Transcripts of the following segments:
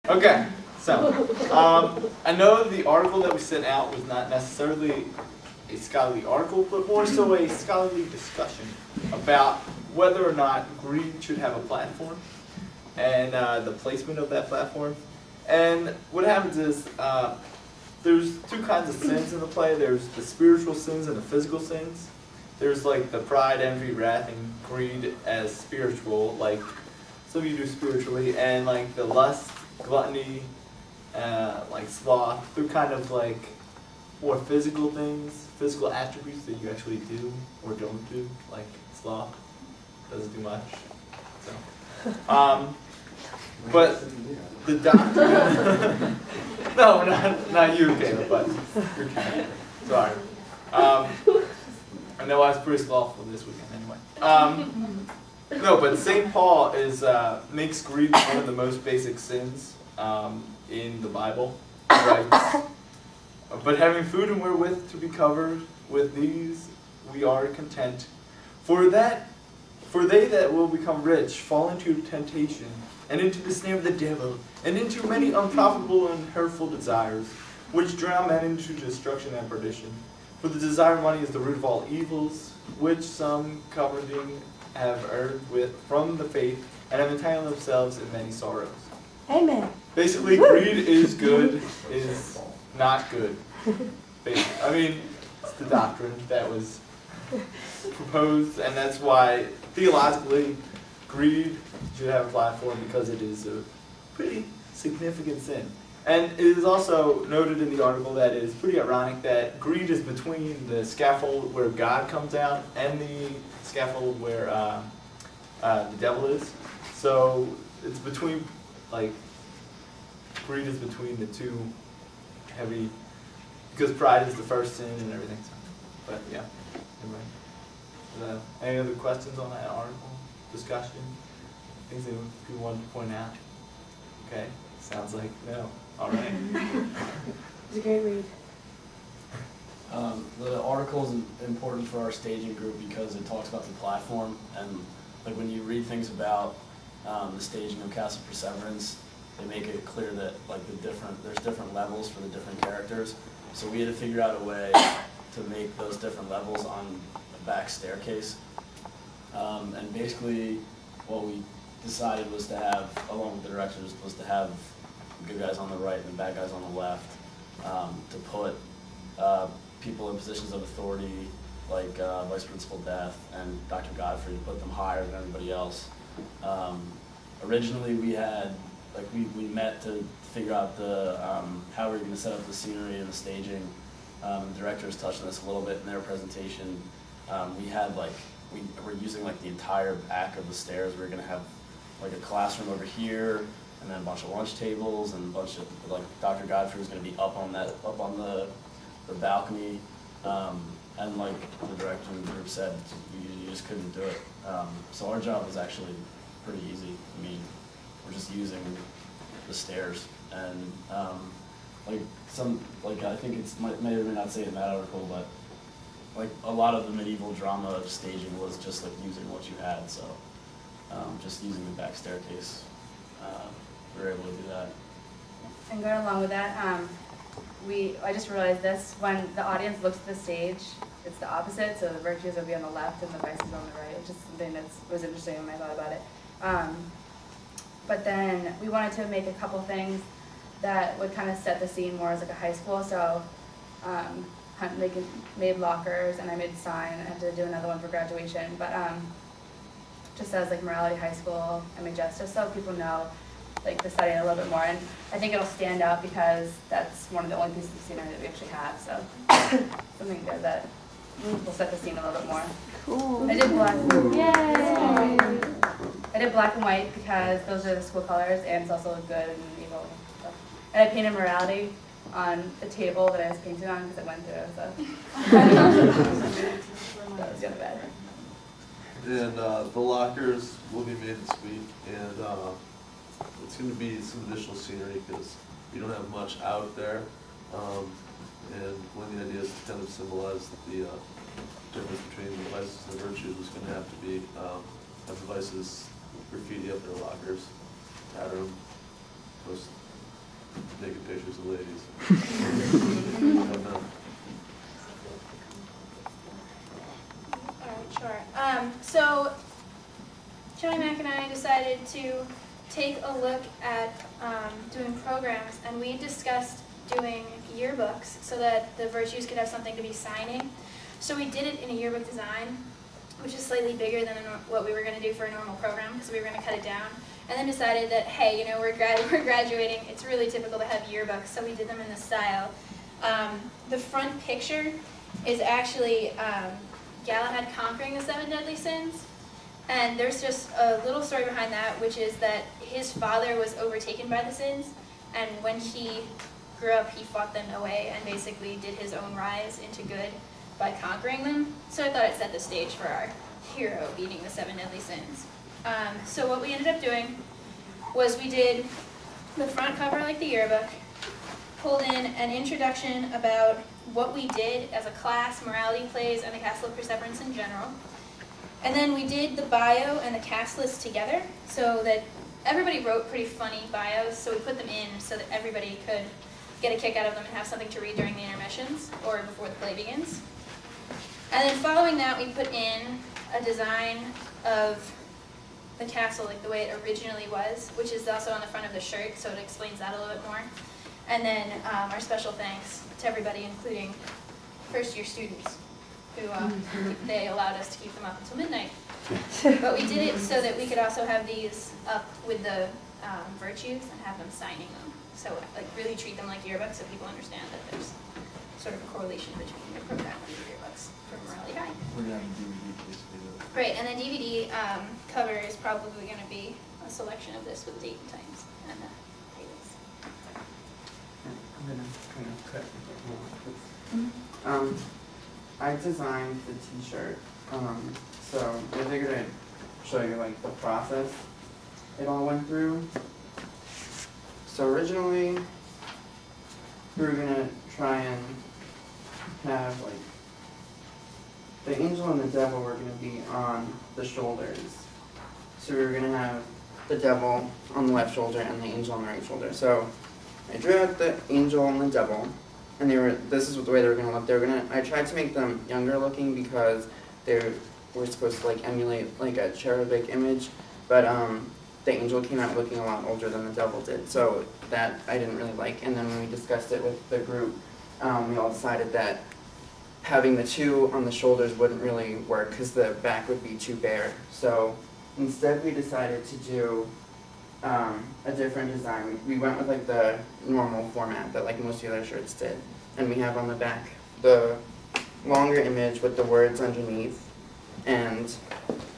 Okay, so I know the article that we sent out was not necessarily a scholarly article, but more so a scholarly discussion about whether or not greed should have a platform and the placement of that platform. And what happens is there's two kinds of sins in the play. There's the spiritual sins and the physical sins. There's like the pride, envy, wrath, and greed as spiritual, like some of you do spiritually, and like the lust, gluttony, like sloth. They're kind of like more physical things, physical attributes that you actually do or don't do, like sloth doesn't do much. So, but the doctrine, no, not you, Caleb, but your cat. Sorry. I know I was pretty slothful this weekend anyway. No, but St. Paul makes greed one of the most basic sins in the Bible. Right? But having food and wherewith to be covered, with these we are content. For they that will become rich fall into temptation, and into the snare of the devil, and into many unprofitable and hurtful desires, which drown men into destruction and perdition. For the desire of money is the root of all evils, which some coveting have erred from the faith, and have entangled themselves in many sorrows. Amen. Basically, greed is good, is not good. I mean, it's the doctrine that was proposed, and that's why theologically greed should have a platform, because it is a pretty significant sin. And it is also noted in the article that it is pretty ironic that greed is between the scaffold where God comes out and the scaffold where the devil is. So it's between, like, greed is between the two heavy, because pride is the first sin and everything. So, but yeah, anyway. Any other questions on that article? Discussion? Things that people wanted to point out? Okay, sounds like no. All right. It's a great read. The article is important for our staging group because it talks about the platform, and like when you read things about the staging of Castle Perseverance, they make it clear that like there's different levels for the different characters. So we had to figure out a way to make those different levels on a back staircase. And basically, what we decided was to have, along with the directors, was to have good guys on the right and the bad guys on the left, to put people in positions of authority, like Vice Principal Death and Dr. Godfrey, to put them higher than everybody else. Originally, we had, like, we met to figure out the how we were going to set up the scenery and the staging. The directors touched on this a little bit in their presentation. We had, like, we were using, like, the entire back of the stairs. We were going to have, like, a classroom over here, and then a bunch of lunch tables, and a bunch of, like, Dr. Godfrey was going to be up on the balcony, and like the director of the group said, you just couldn't do it. So our job was actually pretty easy. I mean, we're just using the stairs, and I think it's may or may not say it in that article, but like a lot of the medieval drama staging was just like using what you had. So just using the back staircase, we were able to do that. And going along with that, I just realized this, when the audience looks at the stage, it's the opposite, so the virtues will be on the left and the vices on the right, which is something that was interesting when I thought about it. But then we wanted to make a couple things that would kind of set the scene more as like a high school, so they made lockers, and I made a sign. I had to do another one for graduation, but just as like Morality High School, MHS, just so people know like the setting a little bit more, and I think it'll stand out because that's one of the only pieces of scenery that we actually have. So something good that will set the scene a little bit more. Cool. I did black. Yay! I did black and white because those are the school colors, and it's also good and evil and stuff. And I painted morality on the table that I was painting on because it went through. So that was kind of bad. And the lockers will be made this week, and it's going to be some additional scenery because you don't have much out there. And one of the ideas to kind of symbolize the difference between the vices and the virtues is going to have to be have the vices graffiti up their lockers, pattern them, post the ladies. Alright, sure. So, Joey Mack and I decided to take a look at doing programs, and we discussed doing yearbooks so that the virtues could have something to be signing. So we did it in a yearbook design, which is slightly bigger than what we were going to do for a normal program, because we were going to cut it down. And then decided that, hey, you know, we're graduating, it's really typical to have yearbooks, so we did them in this style. The front picture is actually Galahad conquering the 7 deadly sins. And there's just a little story behind that, which is that his father was overtaken by the sins, and when he grew up, he fought them away and basically did his own rise into good by conquering them. So I thought it set the stage for our hero beating the 7 deadly sins. So what we ended up doing was we did the front cover like the yearbook, pulled in an introduction about what we did as a class, morality plays, and the Castle of Perseverance in general. And then we did the bio and the cast list together, so that everybody wrote pretty funny bios, so we put them in so that everybody could get a kick out of them and have something to read during the intermissions or before the play begins. And then following that, we put in a design of the castle like the way it originally was, which is also on the front of the shirt, so it explains that a little bit more. And then our special thanks to everybody, including first-year students, who they allowed us to keep them up until midnight. But we did it so that we could also have these up with the virtues and have them signing them. So like really treat them like yearbooks so people understand that there's sort of a correlation between your program and your yearbooks for morality high. We're going to have a DVD basically. Great, and the DVD cover is probably going to be a selection of this with date and times and dates. I'm gonna kind of cut I designed the t-shirt, so I figured I'd show you like the process it all went through. So originally, we were gonna try and have like, the angel and the devil were gonna be on the shoulders. So we were gonna have the devil on the left shoulder and the angel on the right shoulder. So I drew out the angel and the devil, and this is the way they were gonna look. I tried to make them younger looking because they were supposed to like emulate like a cherubic image, but the angel came out looking a lot older than the devil did. So that I didn't really like. And then when we discussed it with the group, we all decided that having the two on the shoulders wouldn't really work because the back would be too bare. So instead we decided to do a different design. We went with like the normal format that like most of the other shirts did. And we have on the back the longer image with the words underneath and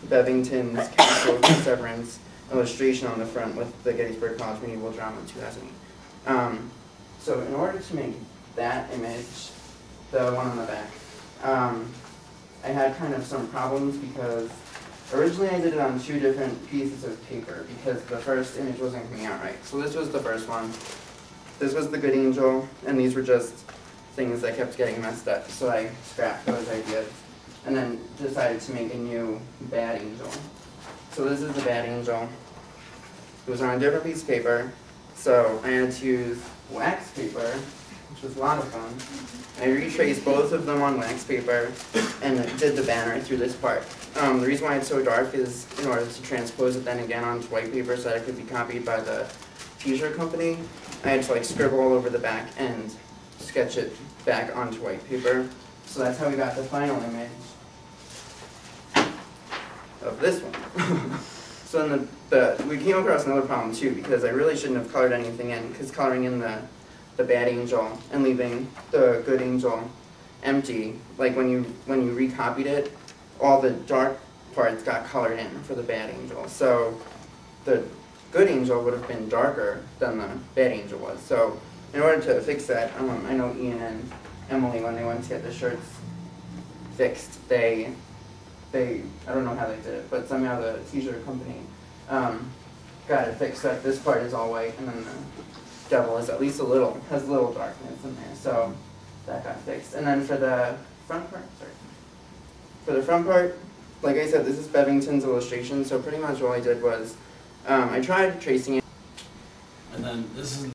Bevington's Castle of Perseverance illustration on the front with the Gettysburg College Medieval Drama 2008. So in order to make that image, the one on the back, I had kind of some problems because originally I did it on 2 different pieces of paper because the first image wasn't coming out right. So this was the first one. This was the good angel, and these were just things that kept getting messed up. So I scrapped those ideas and then decided to make a new bad angel. So this is the bad angel. It was on a different piece of paper, so I had to use wax paper, which was a lot of fun. I retraced both of them on wax paper and did the banner through this part. The reason why it's so dark is in order to transpose it then again onto white paper so that it could be copied by the t-shirt company, I had to like scribble all over the back and sketch it back onto white paper. So that's how we got the final image of this one. So then we came across another problem too, because I really shouldn't have colored anything in, because coloring in the bad angel and leaving the good angel empty, like when you recopied it, all the dark parts got colored in for the bad angel. So the good angel would have been darker than the bad angel was. So in order to fix that, I know Ian and Emily, when they went to get the shirts fixed, they I don't know how they did it, but somehow the t-shirt company got it fixed that this part is all white and then the devil is at least has a little darkness in there. So that got fixed. And then for the front part, like I said, this is Bevington's illustration, so pretty much all I did was I tried tracing it. And then this is